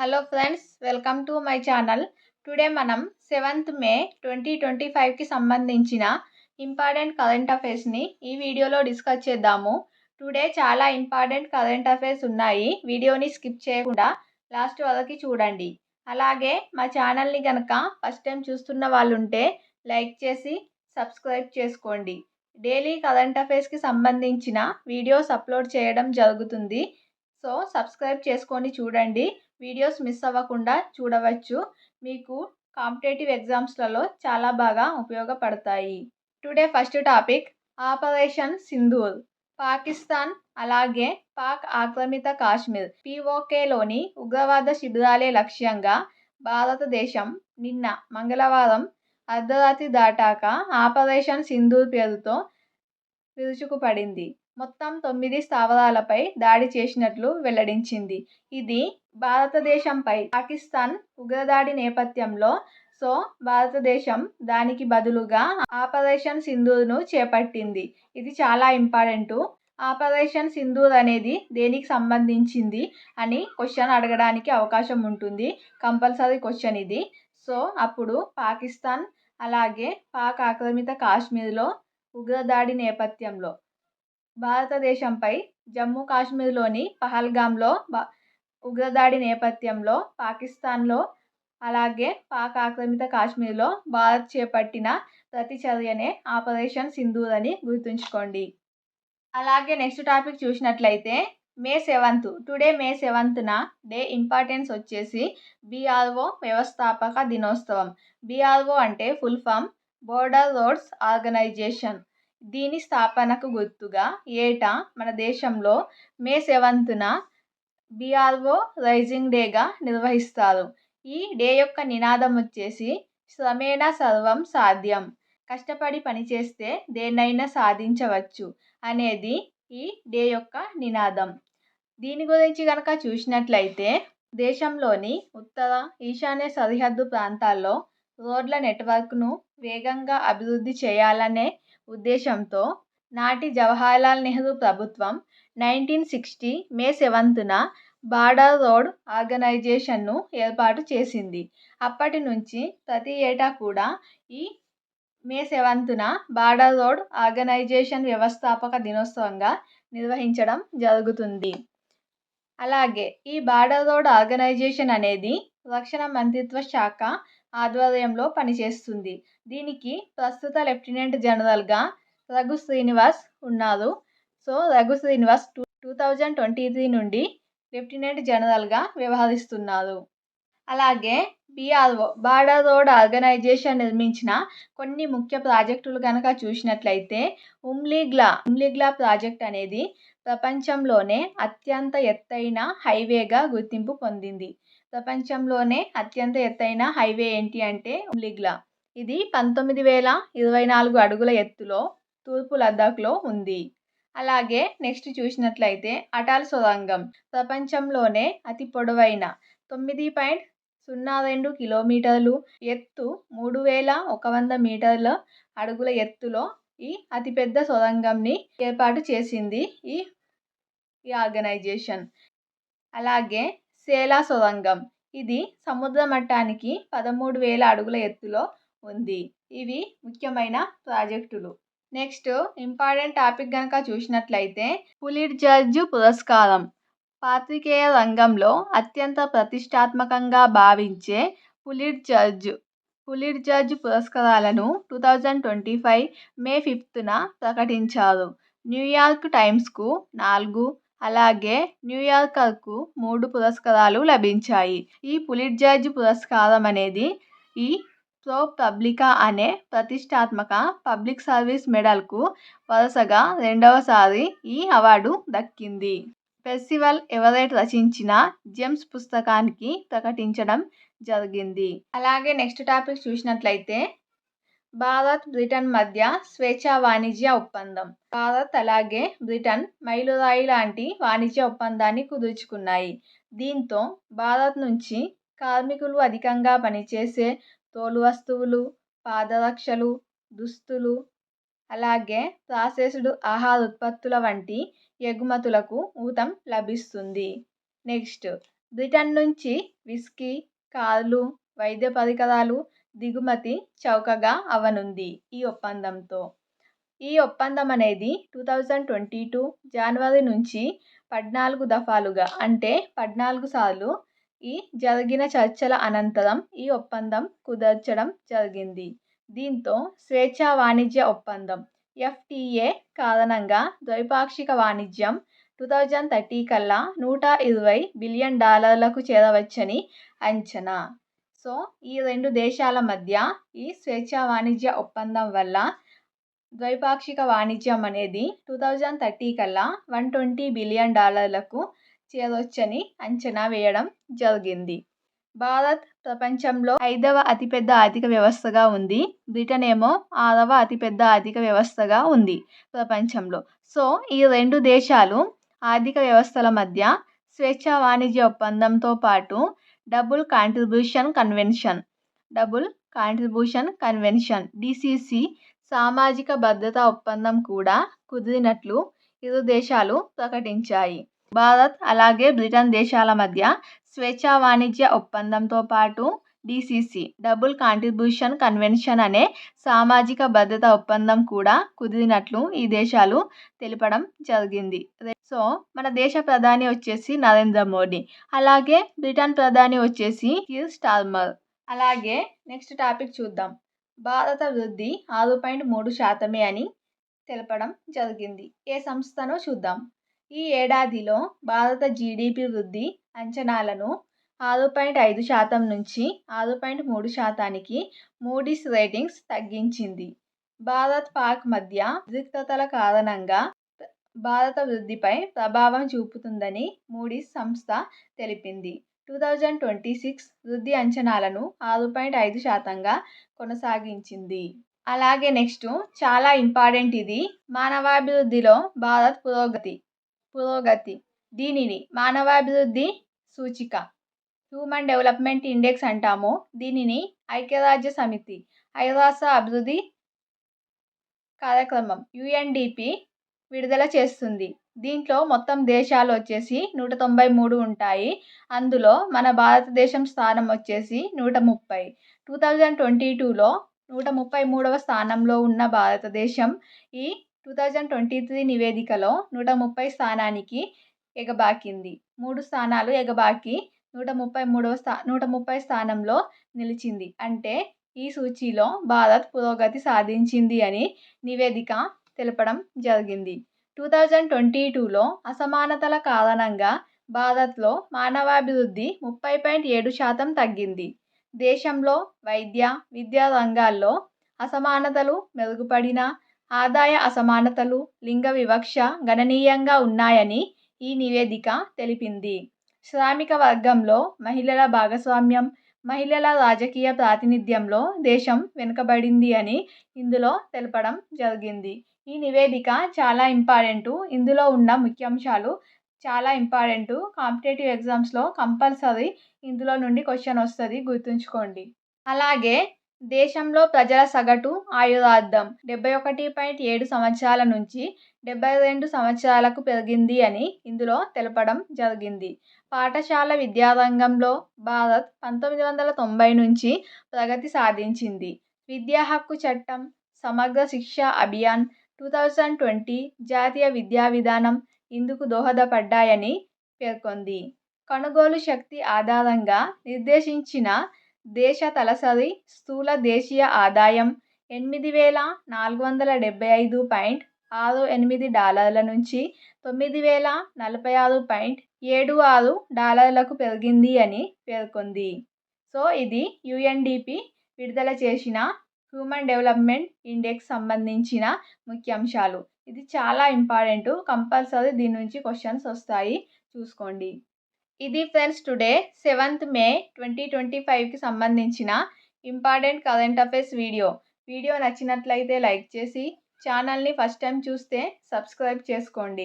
Hello friends, welcome to my channel. Today మనం 7th మే 2025కి సంబంధించిన important current అఫైర్స్ని ఈ వీడియోలో డిస్కస్ చేద్దాము. టుడే చాలా ఇంపార్టెంట్ కరెంట్ అఫైర్స్ ఉన్నాయి. వీడియోని స్కిప్ చేయకుండా లాస్ట్ వరకు చూడండి. అలాగే మా ఛానల్ని కనుక ఫస్ట్ టైం చూస్తున్న వాళ్ళు ఉంటే లైక్ చేసి సబ్స్క్రైబ్ చేసుకోండి. డైలీ కరెంట్ అఫైర్స్కి సంబంధించిన వీడియోస్ అప్లోడ్ చేయడం జరుగుతుంది. సో సబ్స్క్రైబ్ చేసుకొని చూడండి. వీడియోస్ మిస్ అవ్వకుండా చూడవచ్చు. మీకు కాంపిటేటివ్ ఎగ్జామ్స్లలో చాలా బాగా ఉపయోగపడతాయి. Today first topic operation Sindoor. Pakistan అలాగే పాక్ ఆక్రమిత కాశ్మీర్ POKలోని ఉగ్రవాద శిబిరాలే లక్ష్యంగా భారతదేశం నిన్న మంగళవారం అర్ధరాత్రి దాటాక ఆపరేషన్ సింధూర్ పేరుతో విరుచుకుపడింది. మొత్తం 9 స్థావరాలపై దాడి చేసినట్లు వెల్లడించింది. ఇది భారతదేశంపై పాకిస్తాన్ ఉగ్రదాడి నేపథ్యంలో భారతదేశం దానికి బదులుగా ఆపరేషన్ సింధూర్ను చేపట్టింది. ఇది చాలా ఇంపార్టెంట్. ఆపరేషన్ సింధూర్ అనేది దేనికి సంబంధించింది అని క్వశ్చన్ అడగడానికి అవకాశం ఉంటుంది. కంపల్సరీ క్వశ్చన్ ఇది. అప్పుడు పాకిస్తాన్ అలాగే పాక్ ఆక్రమిత కాశ్మీర్లో ఉగ్రదాడి నేపథ్యంలో భారతదేశంపై జమ్మూ కాశ్మీర్లోని పహల్గామ్లో ఉగ్రదాడి నేపథ్యంలో పాకిస్తాన్లో అలాగే పాక్ ఆక్రమిత కాశ్మీర్లో భారత్ చేపట్టిన ప్రతిచర్యనే ఆపరేషన్ సింధూర్ అని గుర్తుంచుకోండి. అలాగే నెక్స్ట్ టాపిక్ చూసినట్లయితే May 7th today May 7th day importance వచ్చేసి BRO వ్యవస్థాపక దినోత్సవం. BRO అంటే full form border roads organization. దీని స్థాపనకు గుర్తుగా ఏటా మన దేశంలో మే 7th BRO రైజింగ్ డేగా నిర్వహిస్తారు. ఈ డే యొక్క నినాదం వచ్చేసి శ్రమేణ సర్వం సాధ్యం. కష్టపడి పనిచేస్తే దేన్నైనా సాధించవచ్చు అనేది ఈ డే యొక్క నినాదం. దీని గురించి కనుక చూసినట్లయితే దేశంలోని ఉత్తర ఈశాన్య సరిహద్దు ప్రాంతాల్లో రోడ్ల నెట్వర్క్ను వేగంగా అభివృద్ధి చేయాలనే ఉద్దేశంతో నాటి జవహర్లాల్ నెహ్రూ ప్రభుత్వం 1960 మే 7th బార్డర్ రోడ్ ఆర్గనైజేషన్ను ఏర్పాటు చేసింది. అప్పటి నుంచి ప్రతి ఏటా కూడా ఈ మే 7th బార్డర్ రోడ్ ఆర్గనైజేషన్ వ్యవస్థాపక దినోత్సవంగా నిర్వహించడం జరుగుతుంది. అలాగే ఈ బార్డర్ రోడ్ ఆర్గనైజేషన్ అనేది రక్షణ మంత్రిత్వ శాఖ ఆధ్వర్యంలో పనిచేస్తుంది. దీనికి ప్రస్తుత లెఫ్టినెంట్ జనరల్గా రఘు శ్రీనివాస్ ఉన్నారు. రఘు శ్రీనివాస్ 2023 నుండి లెఫ్టినెంట్ జనరల్గా వ్యవహరిస్తున్నారు. అలాగే BRO బార్డర్ రోడ్ ఆర్గనైజేషన్ నిర్మించిన కొన్ని ముఖ్య ప్రాజెక్టులు కనుక చూసినట్లయితే ఉమ్లిగ్లా ప్రాజెక్ట్ అనేది ప్రపంచంలోనే అత్యంత ఎత్తైన హైవేగా గుర్తింపు పొందింది. ప్రపంచంలోనే అత్యంత ఎత్తైన హైవే ఏంటి అంటే ఉమ్లిగ్లా. ఇది 19,024 అడుగుల ఎత్తులో తూర్పు లద్దాఖ్లో ఉంది. అలాగే నెక్స్ట్ చూసినట్లయితే అటల్ సొరంగం ప్రపంచంలోనే అతి పొడవైన 9.02 కిలోమీటర్లు ఎత్తు 3,100 మీటర్ల అడుగుల ఎత్తులో ఈ అతిపెద్ద సొరంగంని ఏర్పాటు చేసింది ఈ ఆర్గనైజేషన్. అలాగే సేలా సొరంగం ఇది సముద్ర మట్టానికి 13,000 అడుగుల ఎత్తులో ఉంది. ఇవి ముఖ్యమైన ప్రాజెక్టులు. నెక్స్ట్ ఇంపార్టెంట్ టాపిక్ కనుక చూసినట్లయితే పులిట్జర్ పురస్కారం. పాత్రికేయ రంగంలో అత్యంత ప్రతిష్టాత్మకంగా భావించే పులిట్జర్ పురస్కారాలను 2025 మే 5th ప్రకటించారు. న్యూయార్క్ టైమ్స్కు 4 అలాగే న్యూయార్కర్కు 3 పురస్కారాలు లభించాయి. ఈ పులిట్జర్ పురస్కారం అనేది ఈ ProPublica అనే ప్రతిష్టాత్మక పబ్లిక్ సర్వీస్ మెడల్కు వరుసగా రెండవసారి ఈ అవార్డు దక్కింది. పెర్సివల్ ఎవరెట్ రచించిన జేమ్స్ పుస్తకానికి ప్రకటించడం జరిగింది. అలాగే నెక్స్ట్ టాపిక్ చూసినట్లయితే భారత్ బ్రిటన్ మధ్య స్వేచ్ఛా వాణిజ్య ఒప్పందం. భారత్ అలాగే బ్రిటన్ మైలురాయి లాంటి వాణిజ్య ఒప్పందాన్ని కుదుర్చుకున్నాయి. దీంతో భారత్ నుంచి కార్మికులు అధికంగా పనిచేసే తోలు వస్తువులు, పాదరక్షలు, దుస్తులు అలాగే ప్రాసెస్డ్ ఆహార ఉత్పత్తుల వంటి ఎగుమతులకు ఊతం లభిస్తుంది. నెక్స్ట్ బ్రిటన్ నుంచి విస్కీ, కార్లు, వైద్య పరికరాలు దిగుమతి చౌకగా అవ్వనుంది ఈ ఒప్పందంతో. ఈ ఒప్పందం అనేది 2022 జనవరి నుంచి 14 దఫాలుగా అంటే 14 సార్లు జరిగిన చర్చల అనంతరం ఈ ఒప్పందం కుదర్చడం జరిగింది. దీంతో స్వేచ్ఛా వాణిజ్య ఒప్పందం FTA కారణంగా ద్వైపాక్షిక వాణిజ్యం 2030 కల్లా $120 బిలియన్ చేరవచ్చని అంచనా. సో ఈ రెండు దేశాల మధ్య ఈ స్వేచ్ఛా వాణిజ్య ఒప్పందం వల్ల ద్వైపాక్షిక వాణిజ్యం అనేది 2030 కల్లా $120 బిలియన్ చేరవచ్చని అంచనా వేయడం జరిగింది. భారత్ ప్రపంచంలో 5వ అతిపెద్ద ఆర్థిక వ్యవస్థగా ఉంది. బ్రిటన్ ఏమో 6వ అతిపెద్ద ఆర్థిక వ్యవస్థగా ఉంది ప్రపంచంలో. సో ఈ రెండు దేశాలు ఆర్థిక వ్యవస్థల మధ్య స్వేచ్ఛా వాణిజ్య ఒప్పందంతో పాటు డబుల్ కాంట్రిబ్యూషన్ కన్వెన్షన్ DCC సామాజిక భద్రతా ఒప్పందం కూడా కుదిరినట్లు ఇరు దేశాలు ప్రకటించాయి. భారత్ అలాగే బ్రిటన్ దేశాల మధ్య స్వేచ్ఛా వాణిజ్య ఒప్పందంతో పాటు DCC డబుల్ కాంట్రిబ్యూషన్ కన్వెన్షన్ అనే సామాజిక భద్రతా ఒప్పందం కూడా కుదిరినట్లు ఈ దేశాలు తెలపడం జరిగింది. సో మన దేశ ప్రధాని వచ్చేసి నరేంద్ర మోడీ, అలాగే బ్రిటన్ ప్రధాని వచ్చేసి కీర్ స్టార్మర్. అలాగే నెక్స్ట్ టాపిక్ చూద్దాం. భారత వృద్ధి 6.3% అని తెలపడం జరిగింది. ఏ సంస్థనో చూద్దాం. ఈ ఏడాదిలో భారత GDP వృద్ధి అంచనాలను 6.5% నుంచి 6.3%కి మూడీస్ రేటింగ్స్ తగ్గించింది. భారత్ పాక్ మధ్య ఉద్రిక్తతల కారణంగా భారత వృద్ధిపై ప్రభావం చూపుతుందని మూడీస్ సంస్థ తెలిపింది. 2026 వృద్ధి అంచనాలను 6.5%గా కొనసాగించింది. అలాగే నెక్స్ట్ చాలా ఇంపార్టెంట్, ఇది మానవాభివృద్ధిలో భారత్ పురోగతి. దీనిని మానవాభివృద్ధి సూచిక హ్యూమన్ డెవలప్మెంట్ ఇండెక్స్ అంటాము. దీనిని ఐక్యరాజ్య సమితి ఐరాస అభివృద్ధి కార్యక్రమం UNDP విడుదల చేస్తుంది. దీంట్లో మొత్తం దేశాలు వచ్చేసి 193 ఉంటాయి. అందులో మన భారతదేశం స్థానం వచ్చేసి 130. 2022లో 133వ స్థానంలో ఉన్న భారతదేశం ఈ 2023 నివేదికలో 130 స్థానానికి ఎగబాకింది. 3 స్థానాలు ఎగబాకి 130 స్థానంలో నిలిచింది. అంటే ఈ సూచీలో భారత్ పురోగతి సాధించింది అని నివేదిక తెలపడం జరిగింది. 2022లో అసమానతల కారణంగా భారత్లో మానవాభివృద్ధి 30.7% తగ్గింది. దేశంలో వైద్య, విద్యా రంగాల్లో అసమానతలు మెరుగుపడినా ఆదాయ అసమానతలు, లింగ వివక్ష గణనీయంగా ఉన్నాయని ఈ నివేదిక తెలిపింది. శ్రామిక వర్గంలో మహిళల భాగస్వామ్యం, మహిళల రాజకీయ ప్రాతినిధ్యంలో దేశం వెనుకబడింది అని ఇందులో తెలపడం జరిగింది. ఈ నివేదిక చాలా ఇంపార్టెంటు. ఇందులో ఉన్న ముఖ్యాంశాలు చాలా ఇంపార్టెంటు. కాంపిటేటివ్ ఎగ్జామ్స్లో కంపల్సరీ ఇందులో నుండి క్వశ్చన్ వస్తుంది, గుర్తుంచుకోండి. అలాగే దేశంలో ప్రజల సగటు ఆయుర్దాయం 71.7 సంవత్సరాల నుంచి 72 సంవత్సరాలకు పెరిగింది అని ఇందులో తెలపడం జరిగింది. పాఠశాల విద్యారంగంలో భారత్ 1990 నుంచి ప్రగతి సాధించింది. విద్యా హక్కు చట్టం, సమగ్ర శిక్ష అభియాన్, 2020 జాతీయ విద్యా విధానం ఇందుకు దోహదపడ్డాయని పేర్కొంది. కొనుగోలు శక్తి ఆధారంగా నిర్దేశించిన దేశ తలసరి స్థూల దేశీయ ఆదాయం $8,475.68 నుంచి $9,046.76 పెరిగింది అని పేర్కొంది. సో ఇది UNDP విడుదల చేసిన హ్యూమన్ డెవలప్మెంట్ ఇండెక్స్ సంబంధించిన ముఖ్యాంశాలు. ఇది చాలా ఇంపార్టెంటు. కంపల్సరీ దీని నుంచి క్వశ్చన్స్ వస్తాయి, చూసుకోండి. ఇది ఫ్రెండ్స్ టుడే 7th May 2025కి సంబంధించిన important current affairs video. Video నచ్చినట్లయితే లైక్ చేసి ఛానల్ని ఫస్ట్ టైం చూస్తే సబ్స్క్రైబ్ చేసుకోండి.